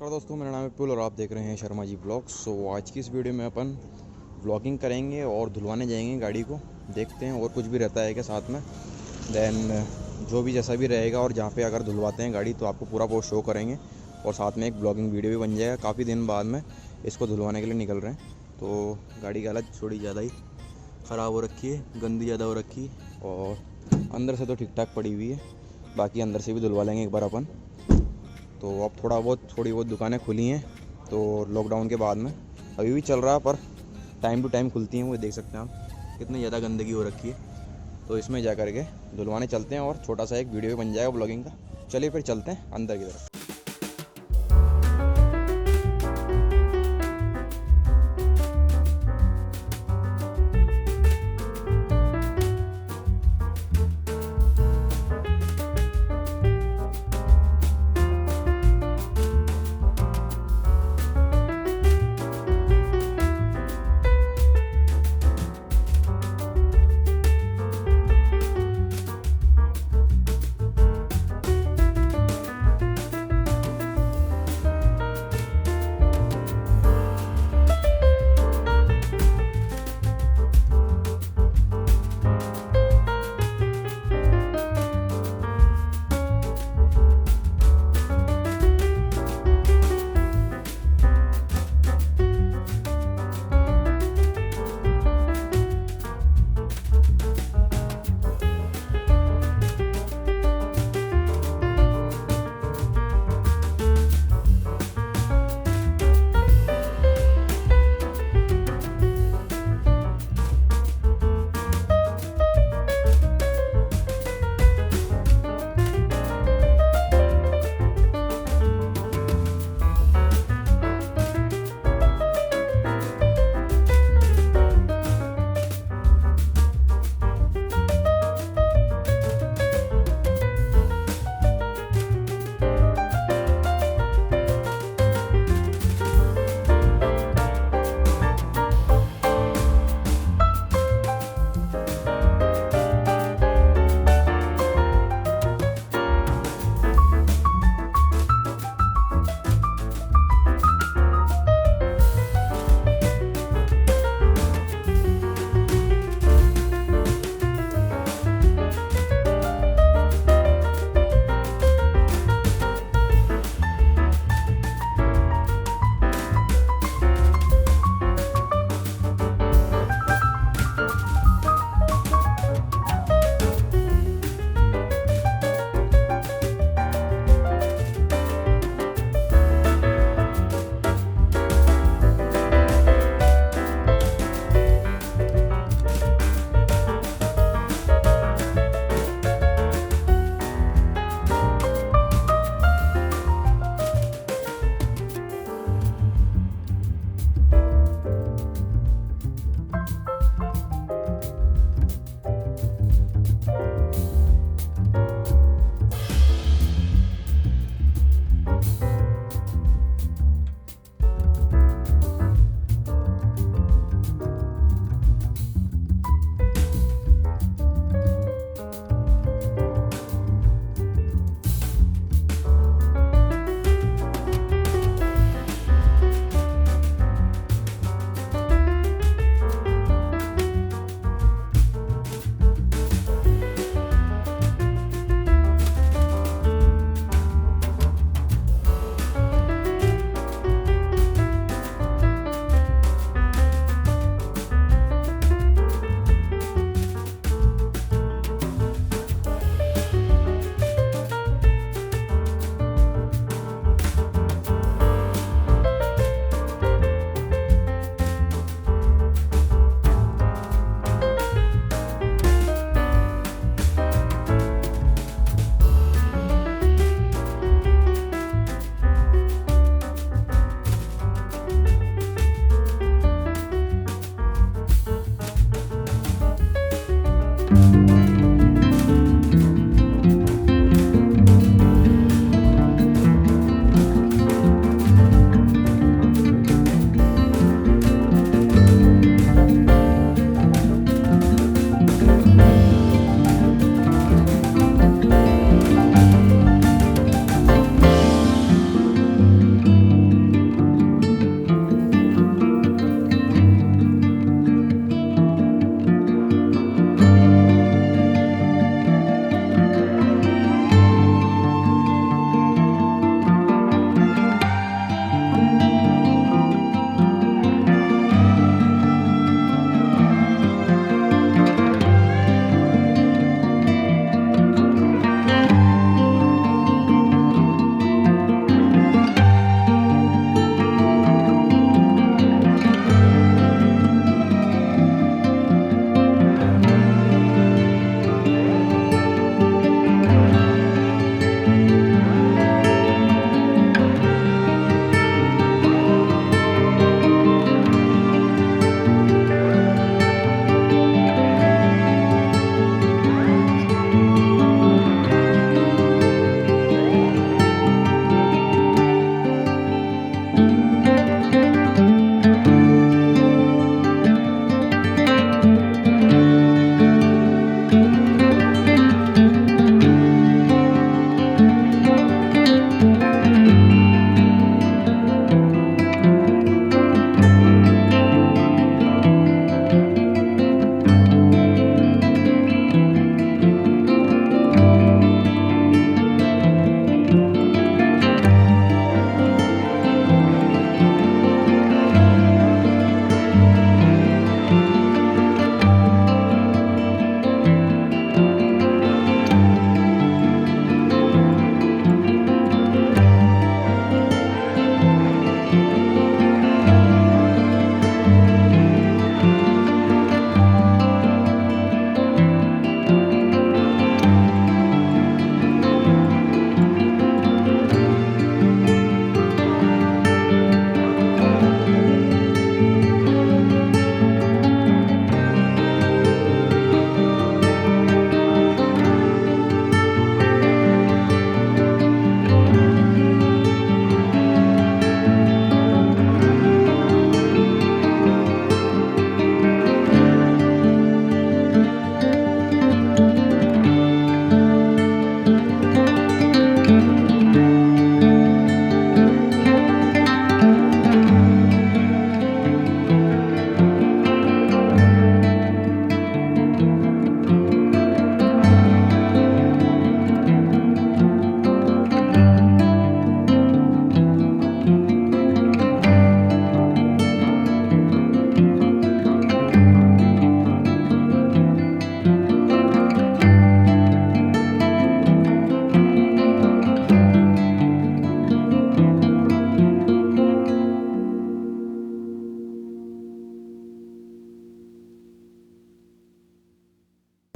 नमस्कार दोस्तों, मेरा नाम है पुल और आप देख रहे हैं शर्मा जी ब्लॉग्स। आज की इस वीडियो में अपन व्लॉगिंग करेंगे और धुलवाने जाएंगे गाड़ी को। देखते हैं और कुछ भी रहता है क्या साथ में। देन जो भी जैसा भी रहेगा और जहाँ पे अगर धुलवाते हैं गाड़ी तो आपको पूरा वो शो करेंगे और साथ में एक ब्लॉगिंग वीडियो भी बन जाएगा। काफ़ी दिन बाद में इसको धुलवाने के लिए निकल रहे हैं। तो गाड़ी की हालत थोड़ी ज़्यादा ही ख़राब हो रखी है, गंदी ज़्यादा हो रखी है और अंदर से तो ठीक ठाक पड़ी हुई है। बाकी अंदर से भी धुलवा लेंगे एक बार अपन। तो अब थोड़ी बहुत दुकानें खुली हैं तो लॉकडाउन के बाद में अभी भी चल रहा है, पर टाइम टू टाइम खुलती हैं। वो देख सकते हैं आप कितनी ज़्यादा गंदगी हो रखी है। तो इसमें जा कर के धुलवाने चलते हैं और छोटा सा एक वीडियो भी बन जाएगा ब्लॉगिंग का। चलिए फिर चलते हैं अंदर की तरफ।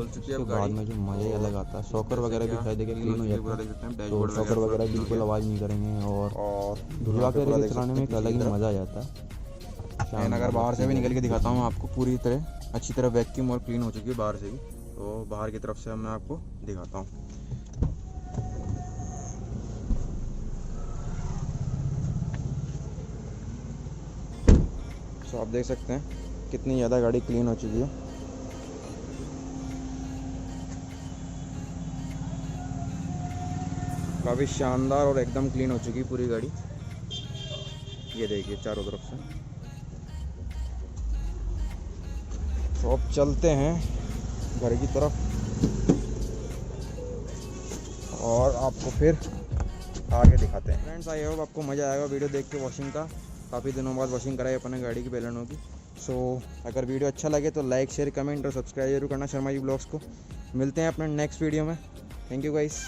खुल चुकी है उसके अब बाद गाड़ी। में जो मज़ा ही अलग आता है, शॉकर वगैरह भी शायद देखिए क्लीन हो जाता है, देख सकते हैं तो डैशबोर्ड शॉकर वगैरह बिल्कुल आवाज़ नहीं करेंगे और धुलवा के देखिए चलाने में एक अलग ही मज़ा आ जाता है। एंड अगर बाहर से भी निकल के दिखाता हूँ आपको, पूरी तरह अच्छी तरह वैक्यूम और क्लीन हो चुकी है बाहर से भी। तो बाहर की तरफ से मैं आपको दिखाता हूँ। तो आप देख सकते हैं कितनी ज़्यादा गाड़ी क्लीन हो चुकी है। काफ़ी शानदार और एकदम क्लीन हो चुकी है पूरी गाड़ी। ये देखिए चारों तरफ से। तो अब चलते हैं घर की तरफ और आपको फिर आगे दिखाते हैं। फ्रेंड्स, आई होप आपको मज़ा आएगा वीडियो देख के वॉशिंग का। काफ़ी दिनों बाद वॉशिंग कराई अपने गाड़ी की बेलनों की। सो अगर वीडियो अच्छा लगे तो लाइक शेयर कमेंट और सब्सक्राइब जरूर करना शर्मा जी ब्लॉग्स को। मिलते हैं अपने नेक्स्ट वीडियो में। Thank you guys.